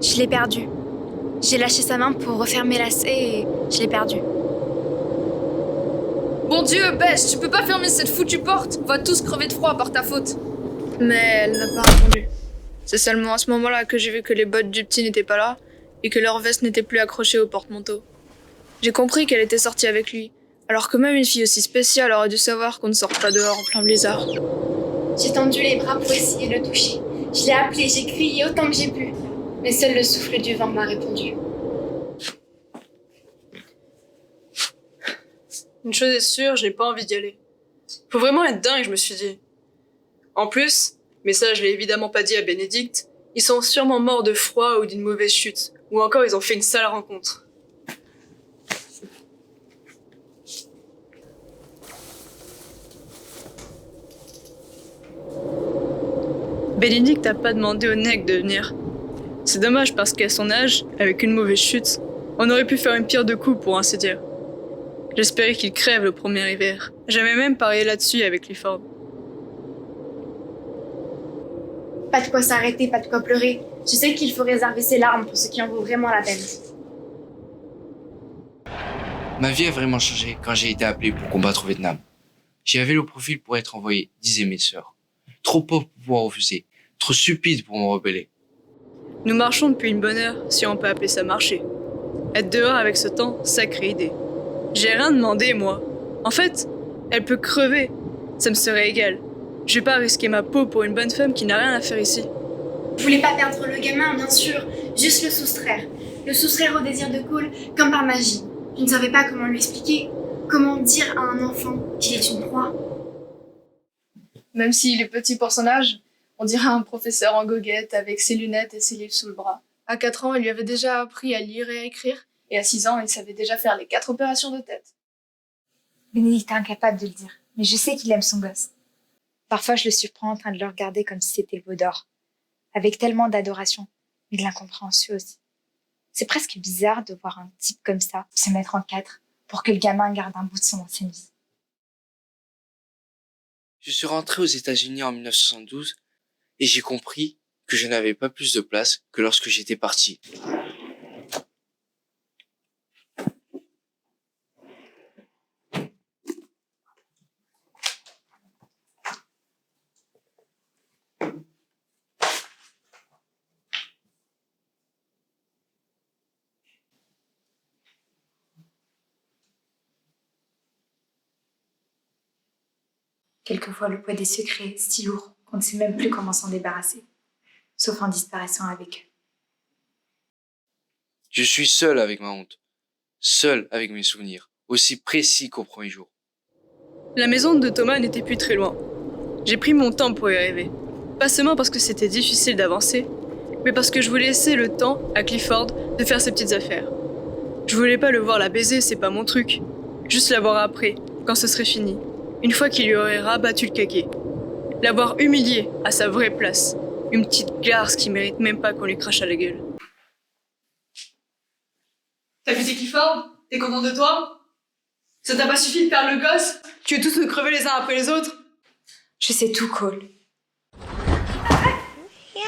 Je l'ai perdu. J'ai lâché sa main pour refermer la lacet et je l'ai perdu. Bon Dieu, Bess, tu peux pas fermer cette foutue porte. On va tous crever de froid par ta faute. Mais elle n'a pas répondu. C'est seulement à ce moment-là que j'ai vu que les bottes du petit n'étaient pas là et que leur veste n'était plus accrochée au porte-manteau. J'ai compris qu'elle était sortie avec lui, alors que même une fille aussi spéciale aurait dû savoir qu'on ne sort pas dehors en plein blizzard. J'ai tendu les bras pour essayer de le toucher. Je l'ai appelé, j'ai crié autant que j'ai pu. Mais seul le souffle du vent m'a répondu. Une chose est sûre, je n'ai pas envie d'y aller. Faut vraiment être dingue, je me suis dit. En plus, mais ça je l'ai évidemment pas dit à Bénédicte, ils sont sûrement morts de froid ou d'une mauvaise chute, ou encore ils ont fait une sale rencontre. Bénédicte n'a pas demandé au nègre de venir. C'est dommage parce qu'à son âge, avec une mauvaise chute, on aurait pu faire une pierre de coups pour ainsi dire. J'espérais qu'il crève le premier hiver. J'avais même parié là-dessus avec Clifford. Pas de quoi s'arrêter, pas de quoi pleurer. Je sais qu'il faut réserver ses larmes pour ceux qui en vaut vraiment la peine. Ma vie a vraiment changé quand j'ai été appelé pour combattre au Vietnam. J'avais le profil pour être envoyé, disaient mes sœurs. Trop pauvre pour pouvoir refuser, trop stupide pour me rebeller. Nous marchons depuis une bonne heure, si on peut appeler ça marcher. Être dehors avec ce temps, sacrée idée. J'ai rien demandé, moi. En fait, elle peut crever. Ça me serait égal. Je vais pas risquer ma peau pour une bonne femme qui n'a rien à faire ici. Je voulais pas perdre le gamin, bien sûr. Juste le soustraire. Le soustraire au désir de Cole, comme par magie. Je ne savais pas comment lui expliquer. Comment dire à un enfant qu'il est une proie. Même s'il est petit pour son âge, on dirait un professeur en goguette avec ses lunettes et ses livres sous le bras. À 4 ans, il lui avait déjà appris à lire et à écrire, et à 6 ans, il savait déjà faire les 4 opérations de tête. Bénédicte est incapable de le dire, mais je sais qu'il aime son gosse. Parfois, je le surprends en train de le regarder comme si c'était le veau d'or, avec tellement d'adoration, mais de l'incompréhension aussi. C'est presque bizarre de voir un type comme ça se mettre en quatre pour que le gamin garde un bout de son ancienne vie. Je suis rentré aux États-Unis en 1972 et j'ai compris que je n'avais pas plus de place que lorsque j'étais parti. Quelquefois, le poids des secrets est si lourd qu'on ne sait même plus comment s'en débarrasser, sauf en disparaissant avec eux. Je suis seul avec ma honte, seul avec mes souvenirs, aussi précis qu'au premier jour. La maison de Thomas n'était plus très loin. J'ai pris mon temps pour y arriver. Pas seulement parce que c'était difficile d'avancer, mais parce que je voulais laisser le temps à Clifford de faire ses petites affaires. Je voulais pas le voir la baiser, c'est pas mon truc. Juste la voir après, quand ce serait fini. Une fois qu'il lui aurait rabattu le caquet. L'avoir humilié à sa vraie place. Une petite garce qui mérite même pas qu'on lui crache à la gueule. T'as vu tes Clifford? T'es content de toi? Ça t'a pas suffi de perdre le gosse? Tu veux tous nous crever les uns après les autres? Je sais tout, Cole. Yeah,